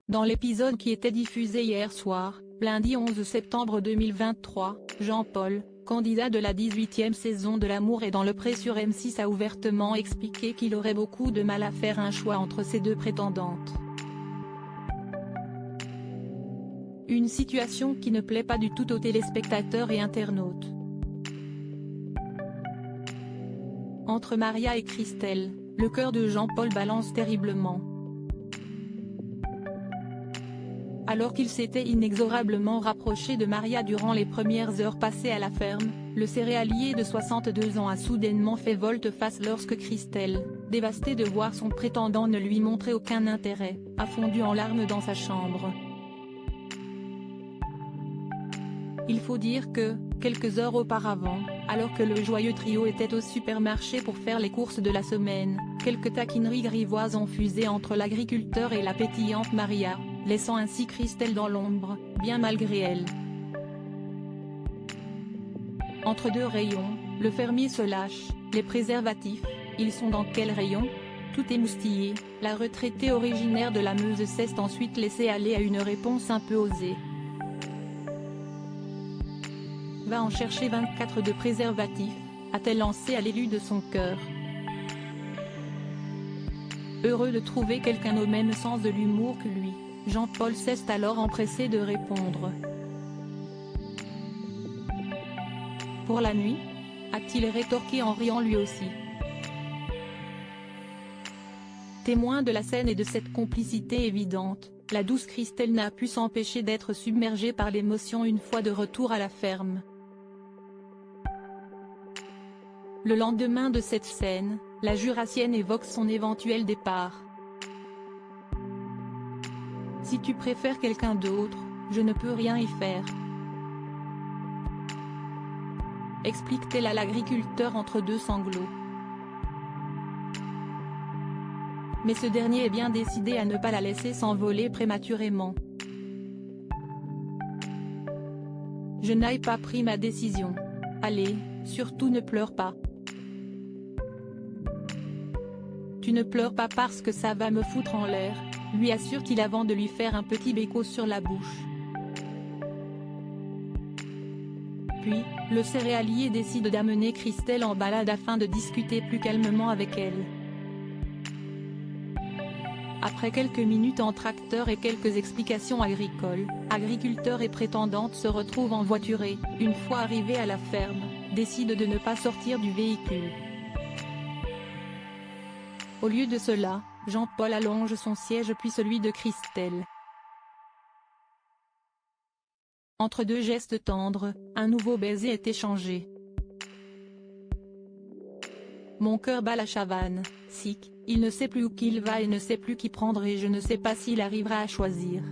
Dans l'épisode qui était diffusé hier soir, lundi 11 septembre 2023, Jean-Paul, candidat de la 18e saison de L'amour est dans le pré sur M6 a ouvertement expliqué qu'il aurait beaucoup de mal à faire un choix entre ces deux prétendantes. Une situation qui ne plaît pas du tout aux téléspectateurs et internautes. Entre Maria et Christelle, le cœur de Jean-Paul balance terriblement. Alors qu'il s'était inexorablement rapproché de Maria durant les premières heures passées à la ferme, le céréalier de 62 ans a soudainement fait volte-face lorsque Christelle, dévastée de voir son prétendant ne lui montrer aucun intérêt, a fondu en larmes dans sa chambre. Il faut dire que, quelques heures auparavant, alors que le joyeux trio était au supermarché pour faire les courses de la semaine, quelques taquineries grivoises ont fusé entre l'agriculteur et la pétillante Maria, laissant ainsi Christelle dans l'ombre, bien malgré elle. Entre deux rayons, le fermier se lâche, les préservatifs, ils sont dans quel rayon ? Tout émoustillé, la retraitée originaire de la Meuse s'est ensuite laissée aller à une réponse un peu osée. Va en chercher 24 de préservatifs, a-t-elle lancé à l'élu de son cœur. Heureux de trouver quelqu'un au même sens de l'humour que lui, Jean-Paul s'est alors empressé de répondre. Pour la nuit ? A-t-il rétorqué en riant lui aussi. Témoin de la scène et de cette complicité évidente, la douce Christelle n'a pu s'empêcher d'être submergée par l'émotion une fois de retour à la ferme. Le lendemain de cette scène, la Jurassienne évoque son éventuel départ. Si tu préfères quelqu'un d'autre, je ne peux rien y faire. Explique-t-elle à l'agriculteur entre deux sanglots. Mais ce dernier est bien décidé à ne pas la laisser s'envoler prématurément. Je n'ai pas pris ma décision. Allez, surtout ne pleure pas. Tu ne pleures pas parce que ça va me foutre en l'air, lui assure-t-il avant de lui faire un petit béco sur la bouche. Puis, le céréalier décide d'amener Christelle en balade afin de discuter plus calmement avec elle. Après quelques minutes en tracteur et quelques explications agricoles, agriculteur et prétendante se retrouvent en voiture et, une fois arrivés à la ferme, décident de ne pas sortir du véhicule. Au lieu de cela, Jean-Paul allonge son siège puis celui de Christelle. Entre deux gestes tendres, un nouveau baiser est échangé. Mon cœur bat la Chavanne, sick, il ne sait plus où qu'il va et ne sait plus qui prendre et je ne sais pas s'il arrivera à choisir.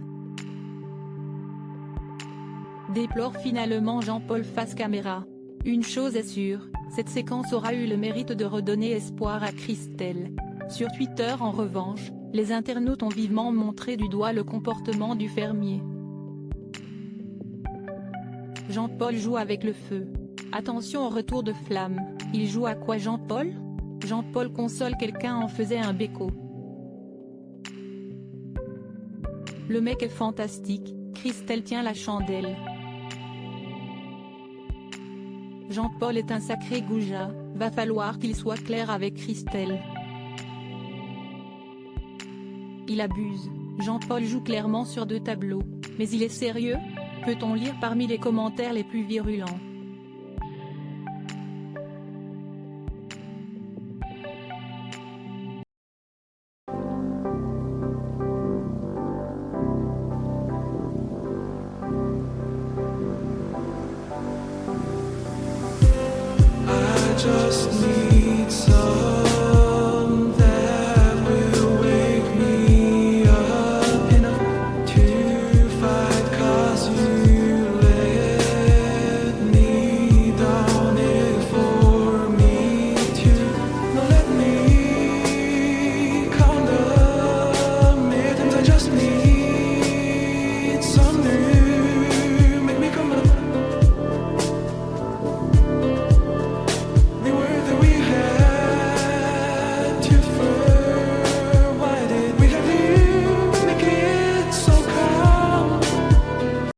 Déplore finalement Jean-Paul face caméra. Une chose est sûre, cette séquence aura eu le mérite de redonner espoir à Christelle. Sur Twitter en revanche, les internautes ont vivement montré du doigt le comportement du fermier. Jean-Paul joue avec le feu. Attention au retour de flamme, il joue à quoi Jean-Paul ? Jean-Paul console quelqu'un en faisait un béco. Le mec est fantastique, Christelle tient la chandelle. Jean-Paul est un sacré goujat, va falloir qu'il soit clair avec Christelle. Il abuse, Jean-Paul joue clairement sur deux tableaux, mais il est sérieux ? Peut-on lire parmi les commentaires les plus virulents. I just need